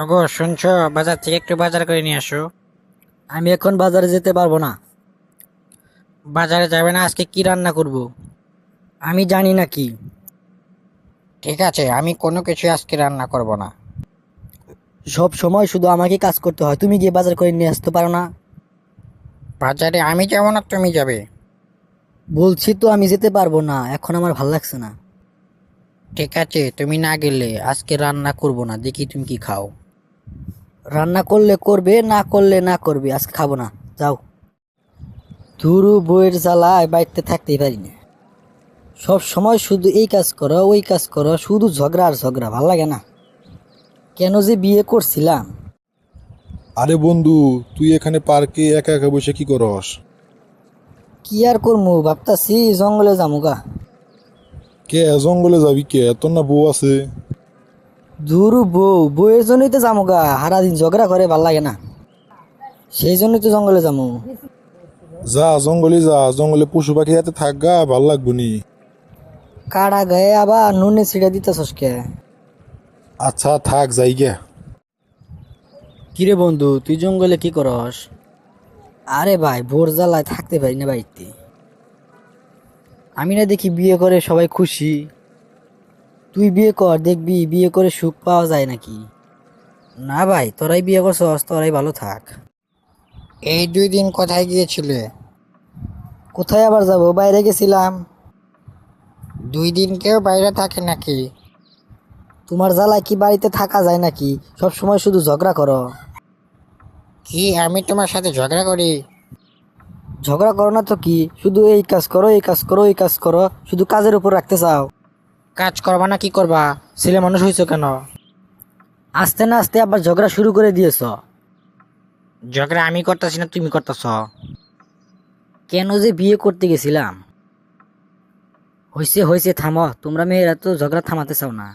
ওগো শুনছো, বাজার থেকে একটু বাজার করে নিয়ে আসো। আমি এখন বাজারে যেতে পারবো না। বাজারে যাবে না? আজকে কি রান্না করব? আমি জানি না কি। ঠিক আছে, আমি কোনো কিছু আজকে রান্না করব না। সব সময় শুধু আমাকে কাজ করতে হয়, তুমি গিয়ে বাজার করে নিয়ে আসতে পারো না? বাজারে আমি যাবো না, তুমি যাবে? বলছি তো আমি যেতে পারবো না, এখন আমার ভাল লাগছে না। ঠিক আছে, তুমি না গেলে আজকে রান্না করব না, দেখি তুমি কি খাও। রান্না করলে করবে, না করলে না করবে, আজকে খাবো না। যাও। ধুরু বইয়ের জ্বালায় বাড়িতে থাকতেই পারি না। সব সময় শুধু এই কাজ করো ওই কাজ করো, শুধু ঝগড়া আর ঝগড়া, ভাল লাগে না। কেন যে বিয়ে করছিলাম। আরে বন্ধু, তুই এখানে পার্কে একা একা বসে কি করস? কি আর করমু, ভাবতাছি জঙ্গলে যামুগা। কে জঙ্গলে যাবি? কে তোর না বউ আছে? ধুরু বউয়ের জন্যই তো যামুগা, সারাদিন ঝগড়া করে ভাল লাগে না। সেই জন্যই তো জঙ্গলে যামু। যা জঙ্গলে যা, জঙ্গলে পশু পাখি হাতে থাকগা, ভাল লাগবো নি। কাড়া গায়ে আবার নুনে ছিঁড়ে দিতেছস কে? আচ্ছা থাক, যাই গে। কিরে বন্ধু, তুই জঙ্গলে কি করস? আরে ভাই, ভোর জ্বালায় থাকতে পারি না বাড়িতে। আমি না দেখি বিয়ে করে সবাই খুশি। তুই বিয়ে কর, দেখবি বিয়ে করে সুখ পাওয়া যায় নাকি। না ভাই, তোরাই বিয়ে করছস, তোরাই ভালো থাক। এই 2 দিন কোথায় গিয়েছিলে? কোথায় আবার যাব, বাইরে গেছিলাম। 2 দিন কেউ বাইরে থাকে নাকি? তোমার জ্বালায় কি বাড়িতে থাকা যায় নাকি? সব সময় শুধু ঝগড়া করো। কি আমি তোমার সাথে ঝগড়া করি? ঝগড়া করো না তো কি, শুধু এই কাজ করো এই কাজ করো এই কাজ করো, শুধু কাজের উপর রাখতে চাও। কাজ করবা না? কি করবা? ছেলে মানুষ হয়েছে কেন? আস্তে না আস্তে আবার ঝগড়া শুরু করে দিয়েছ। ঝগড়া আমি করতেছি না, তুমি করতেছ। কেন যে বিয়ে করতে গেছিলাম। হয়েছে হয়েছে, থামো, তোমরা মেয়েরা তো ঝগড়া থামাতে চাও না।